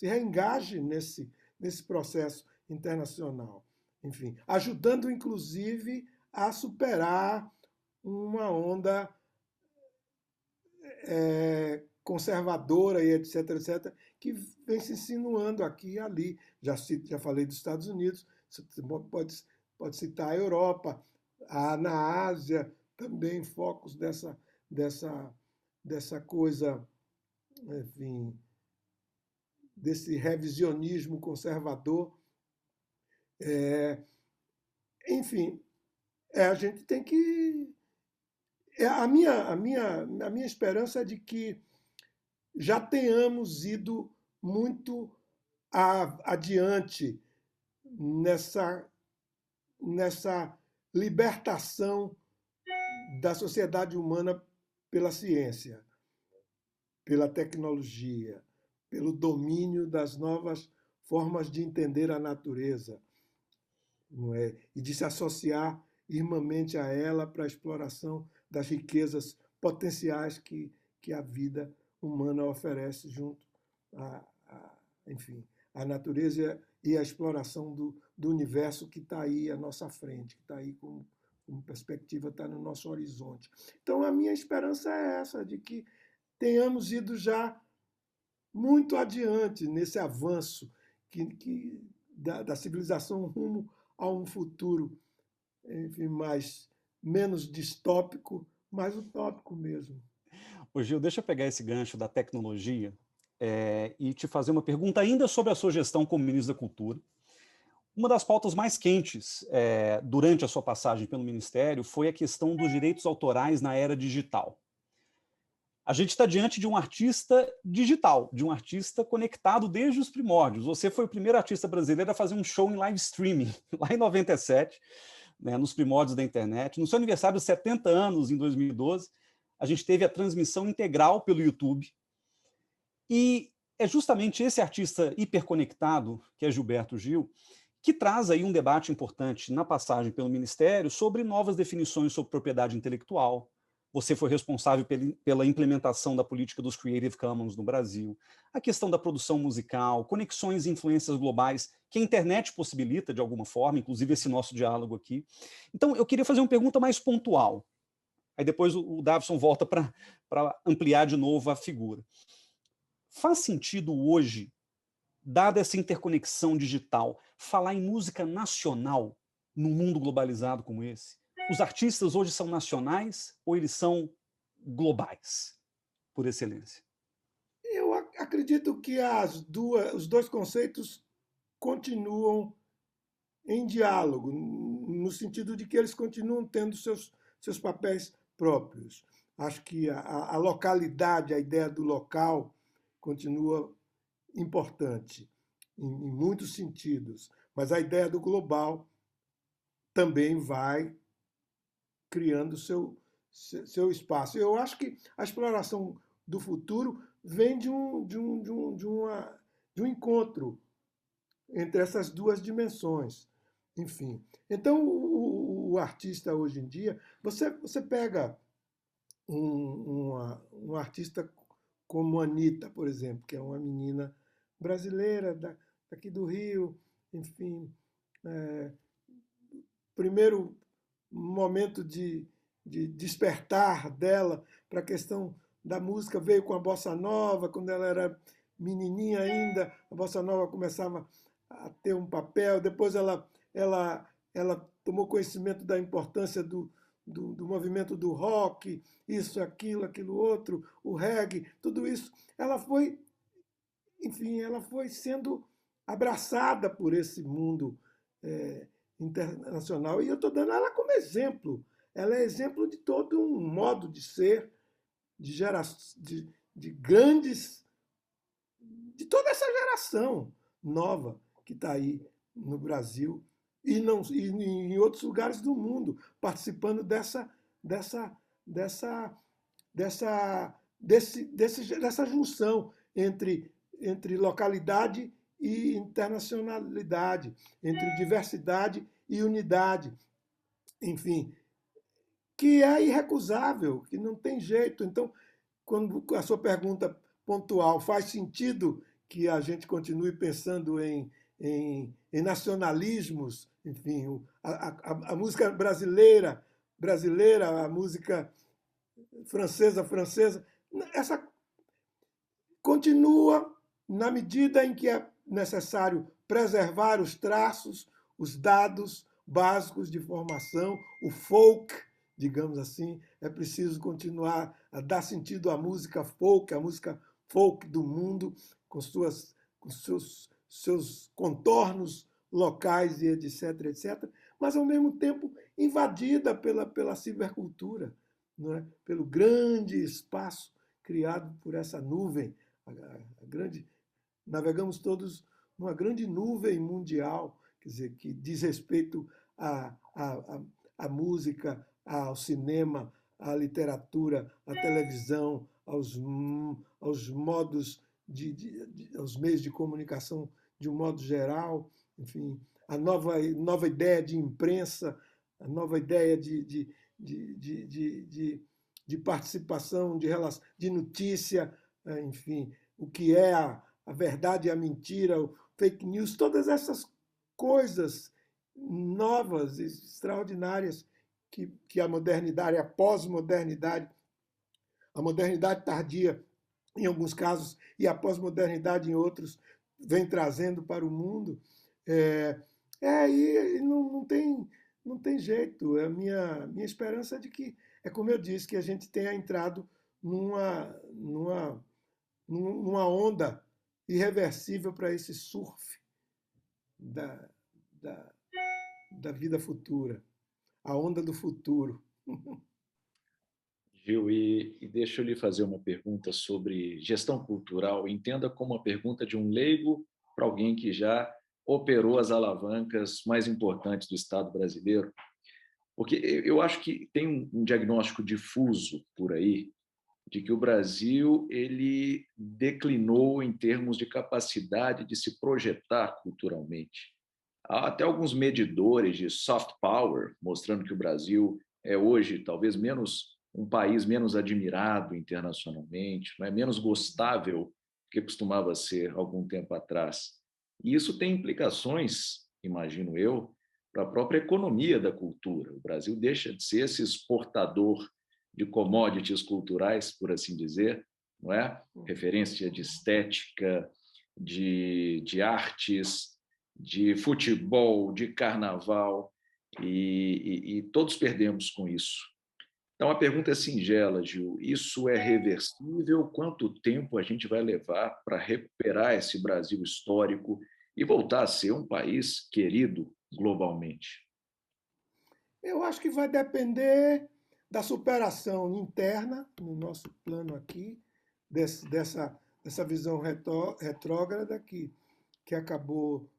reengaje nesse processo internacional. Enfim, ajudando, inclusive, a superar uma onda conservadora e etc., que vem se insinuando aqui e ali. Já falei dos Estados Unidos, você pode citar a Europa, na Ásia também focos dessa coisa, enfim, desse revisionismo conservador. Enfim, a gente tem que... A minha esperança é de que já tenhamos ido muito adiante nessa libertação da sociedade humana pela ciência, pela tecnologia, pelo domínio das novas formas de entender a natureza, não é? E de se associar irmãmente a ela para a exploração das riquezas potenciais que a vida humana oferece junto enfim, à natureza e à exploração do universo que está aí à nossa frente, que está aí como perspectiva, está no nosso horizonte. Então, a minha esperança é essa, de que tenhamos ido já muito adiante nesse avanço da civilização rumo a um futuro, enfim, menos distópico, mais utópico mesmo. Ô Gil, deixa eu pegar esse gancho da tecnologia e te fazer uma pergunta ainda sobre a sua gestão como ministro da Cultura. Uma das pautas mais quentes durante a sua passagem pelo Ministério foi a questão dos direitos autorais na era digital. A gente está diante de um artista digital, de um artista conectado desde os primórdios. Você foi o primeiro artista brasileiro a fazer um show em live streaming, lá em 97, né, nos primórdios da internet. No seu aniversário de 70 anos, em 2012, a gente teve a transmissão integral pelo YouTube. E é justamente esse artista hiperconectado, que é Gilberto Gil, que traz aí um debate importante na passagem pelo Ministério sobre novas definições sobre propriedade intelectual. Você foi responsável pela implementação da política dos Creative Commons no Brasil, a questão da produção musical, conexões e influências globais que a internet possibilita de alguma forma, inclusive esse nosso diálogo aqui. Então, eu queria fazer uma pergunta mais pontual. Aí depois o Davison volta para ampliar de novo a figura. Faz sentido hoje, dada essa interconexão digital, falar em música nacional num mundo globalizado como esse? Os artistas hoje são nacionais ou eles são globais, por excelência? Eu acredito que os dois conceitos continuam em diálogo, no sentido de que eles continuam tendo seus papéis próprios. Acho que a localidade, a ideia do local, continua importante em muitos sentidos, mas a ideia do global também vai criando seu espaço. Eu acho que a exploração do futuro vem de um encontro entre essas duas dimensões. Enfim, então o artista hoje em dia, você pega um artista como a Anitta, por exemplo, que é uma menina brasileira daqui do Rio, enfim, primeiro momento de despertar dela para a questão da música veio com a bossa nova, quando ela era menininha ainda, a bossa nova começava a ter um papel, depois ela tomou conhecimento da importância do movimento do rock, isso, aquilo outro, o reggae, tudo isso. Ela foi, enfim, ela foi sendo abraçada por esse mundo internacional. E eu estou dando ela como exemplo. ela é exemplo de todo um modo de ser, de grandes, de toda essa geração nova que está aí no Brasil e, não, e em outros lugares do mundo, participando dessa, dessa, dessa junção entre localidade e internacionalidade, entre diversidade e unidade, enfim, que é irrecusável, que não tem jeito. Então, quando a sua pergunta pontual faz sentido que a gente continue pensando em nacionalismos, enfim, a música brasileira, a música francesa, essa continua na medida em que é necessário preservar os traços, os dados básicos de formação, o folk, digamos assim, é preciso continuar a dar sentido à música folk do mundo, com seus contornos locais e etc, etc, mas ao mesmo tempo invadida pela cibercultura, não é? Pelo grande espaço criado por essa nuvem, a grande, navegamos todos numa grande nuvem mundial, quer dizer, que diz respeito à música, ao cinema, à literatura, à televisão, aos modos aos meios de comunicação de um modo geral, enfim, a nova ideia de imprensa, a nova ideia de participação, de notícia, enfim, o que é a verdade e a mentira, o fake news, todas essas coisas novas, extraordinárias que a modernidade, a pós-modernidade, a modernidade tardia, em alguns casos, e a pós-modernidade em outros, vem trazendo para o mundo. E não tem jeito. A minha esperança é de que, é como eu disse, que a gente tenha entrado numa onda irreversível para esse surf da, da, da vida futura, a onda do futuro. Gil, e deixa eu lhe fazer uma pergunta sobre gestão cultural. Entenda como uma pergunta de um leigo para alguém que já operou as alavancas mais importantes do Estado brasileiro. Porque eu acho que tem um diagnóstico difuso por aí de que o Brasil ele declinou em termos de capacidade de se projetar culturalmente. Há até alguns medidores de soft power mostrando que o Brasil é hoje talvez um país menos admirado internacionalmente, não é menos gostável do que costumava ser algum tempo atrás. E isso tem implicações, imagino eu, para a própria economia da cultura. O Brasil deixa de ser esse exportador de commodities culturais, por assim dizer, não é? Referência de estética, de artes, de futebol, de carnaval, e todos perdemos com isso. Então, a pergunta é singela, Gil: isso é reversível? Quanto tempo a gente vai levar para recuperar esse Brasil histórico e voltar a ser um país querido globalmente? Eu acho que vai depender da superação interna, no nosso plano aqui, dessa visão retrógrada que acabou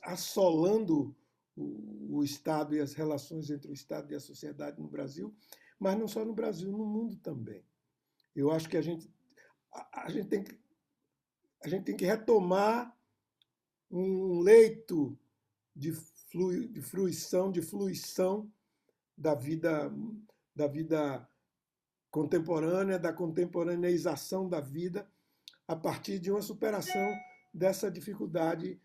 assolando o Estado e as relações entre o Estado e a sociedade no Brasil, mas não só no Brasil, no mundo também. Eu acho que a gente tem que retomar um leito de fruição da vida contemporânea, da contemporaneização da vida, a partir de uma superação dessa dificuldade,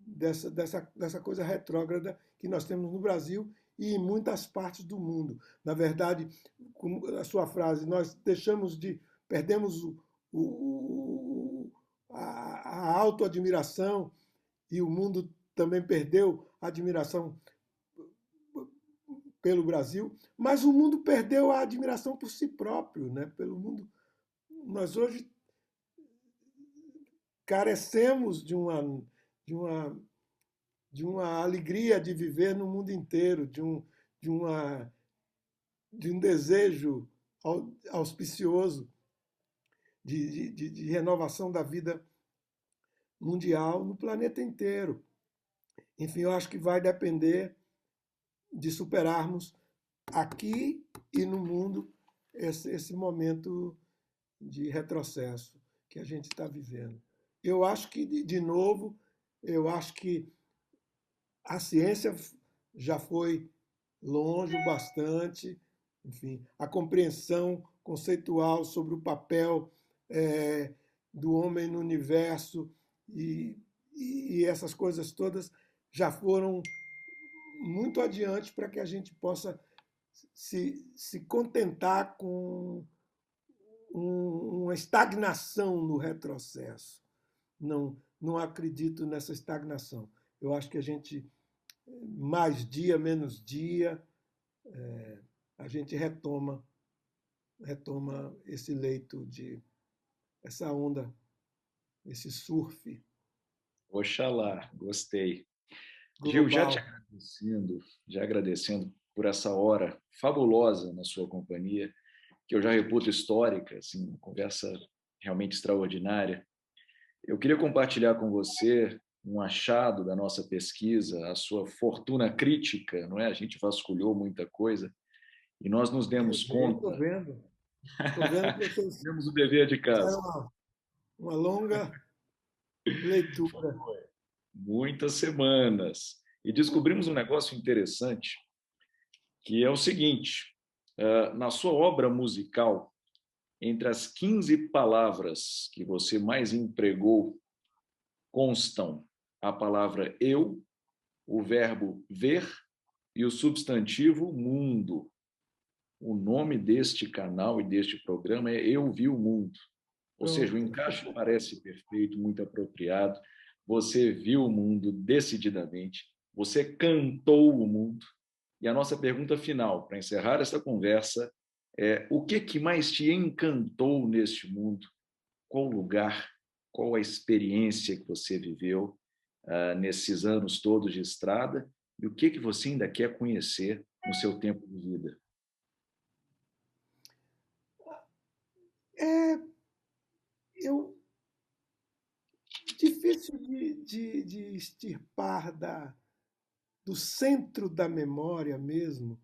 dessa coisa retrógrada que nós temos no Brasil e em muitas partes do mundo. Na verdade, como a sua frase, nós perdemos a autoadmiração e o mundo também perdeu a admiração pelo Brasil, mas o mundo perdeu a admiração por si próprio, né? Pelo mundo. Nós hoje carecemos de uma de uma alegria de viver no mundo inteiro, de, uma, de um desejo auspicioso de renovação da vida mundial no planeta inteiro. Enfim, eu acho que vai depender de superarmos aqui e no mundo esse momento de retrocesso que a gente está vivendo. Eu acho que, de novo, eu acho que a ciência já foi longe o bastante, enfim, a compreensão conceitual sobre o papel do homem no universo e essas coisas todas já foram muito adiante para que a gente possa se contentar com uma estagnação no retrocesso. Não acredito nessa estagnação. Eu acho que a gente, mais dia, menos dia, a gente retoma esse leito essa onda, esse surf Oxalá, gostei. Gil, global. já agradecendo por essa hora fabulosa na sua companhia, que eu já reputo histórica, assim, uma conversa realmente extraordinária. Eu queria compartilhar com você um achado da nossa pesquisa, a sua fortuna crítica, não é? A gente vasculhou muita coisa e nós nos demos Estou conta. vendo. Estou vendo que vocês Temos o dever de casa. fizeram uma longa leitura. Muitas semanas. E descobrimos um negócio interessante, que é o seguinte: na sua obra musical, entre as 15 palavras que você mais empregou, constam a palavra eu, o verbo ver e o substantivo mundo. O nome deste canal e deste programa é Eu Vi o Mundo. Ou seja, o Pronto. encaixe parece perfeito, muito apropriado. Você viu o mundo decididamente, você cantou o mundo. E a nossa pergunta final, para encerrar essa conversa, é: o que mais te encantou neste mundo? Qual lugar, qual a experiência que você viveu nesses anos todos de estrada? E o que você ainda quer conhecer no seu tempo de vida? É eu, difícil de extirpar do centro da memória mesmo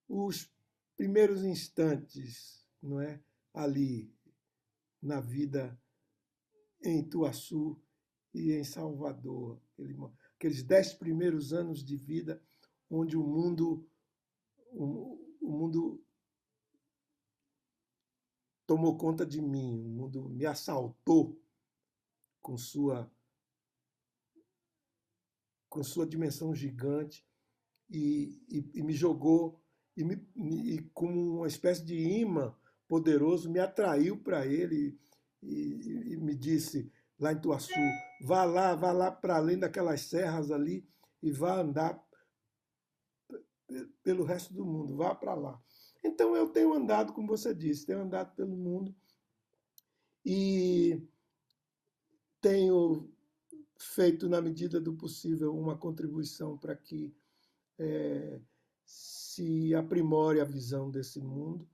os primeiros instantes, não é? Ali na vida em Ituaçu e em Salvador, aqueles 10 primeiros anos de vida onde o mundo tomou conta de mim, o mundo me assaltou com sua dimensão gigante e me jogou e como uma espécie de imã poderoso me atraiu para ele e me disse lá em Tuaçu, vá lá para além daquelas serras ali e vá andar pelo resto do mundo, vá para lá. Então eu tenho andado, como você disse, tenho andado pelo mundo e tenho feito, na medida do possível, uma contribuição para que se aprimore a visão desse mundo.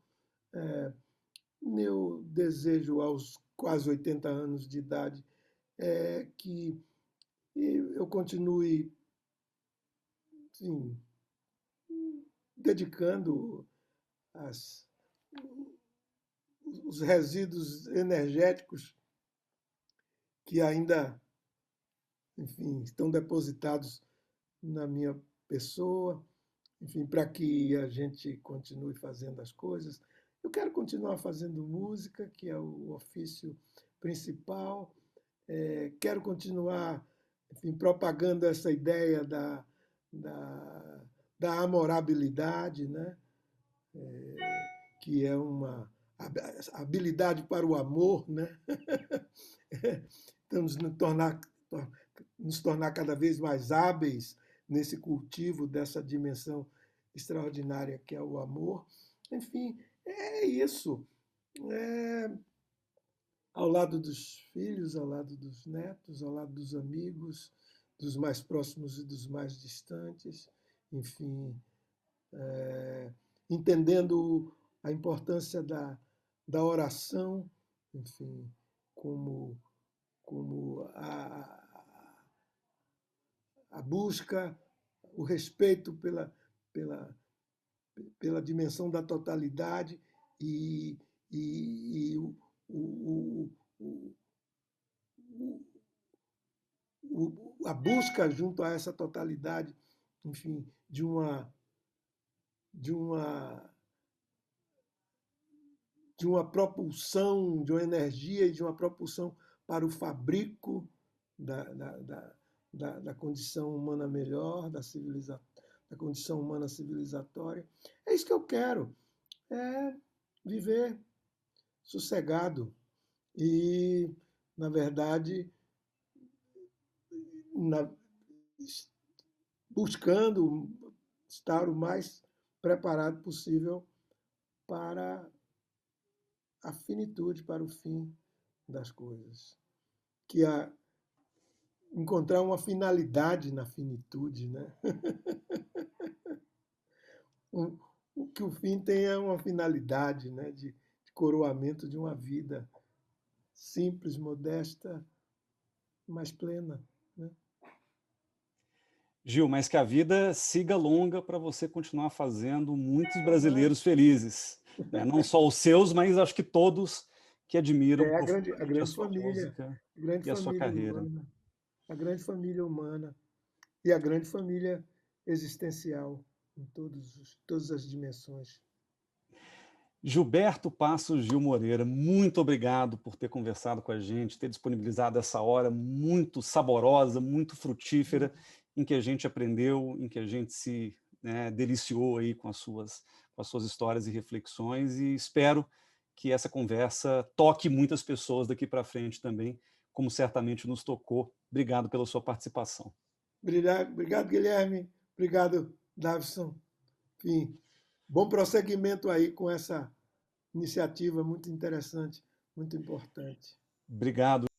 Meu desejo aos quase 80 anos de idade é que eu continue, assim, dedicando as, os resíduos energéticos que ainda, enfim, estão depositados na minha pessoa, enfim, para que a gente continue fazendo as coisas. Eu quero continuar fazendo música, que é o ofício principal. Quero continuar, enfim, propagando essa ideia da, da amorabilidade, né? Que é uma habilidade para o amor, né? Estamos nos tornar cada vez mais hábeis nesse cultivo dessa dimensão extraordinária que é o amor. Enfim, é isso. É, ao lado dos filhos, ao lado dos netos, ao lado dos amigos, dos mais próximos e dos mais distantes, enfim, entendendo a importância da oração, enfim, como a busca, o respeito pela dimensão da totalidade e a busca junto a essa totalidade, enfim, de uma propulsão, de uma energia e de uma propulsão para o fabrico da condição humana melhor, da condição humana civilizatória. É isso que eu quero, é viver sossegado e, na verdade, buscando estar o mais preparado possível para a finitude, para o fim das coisas. Encontrar uma finalidade na finitude, né? Que o fim tenha uma finalidade, né? de coroamento de uma vida simples, modesta, mas plena. Né? Gil, mas que a vida siga longa para você continuar fazendo muitos brasileiros felizes. Né? Não só os seus, mas acho que todos que admiram profundamente a sua música e a sua carreira. Humana, a grande família humana e a grande família existencial em todas as dimensões. Gilberto Passos Gil Moreira, muito obrigado por ter conversado com a gente, ter disponibilizado essa hora muito saborosa, muito frutífera, em que a gente aprendeu, em que a gente se deliciou aí com as suas histórias e reflexões, e espero que essa conversa toque muitas pessoas daqui para frente também, como certamente nos tocou. Obrigado pela sua participação. Obrigado, Guilherme. Obrigado, Davison. Enfim, bom prosseguimento aí com essa iniciativa muito interessante, muito importante. Obrigado.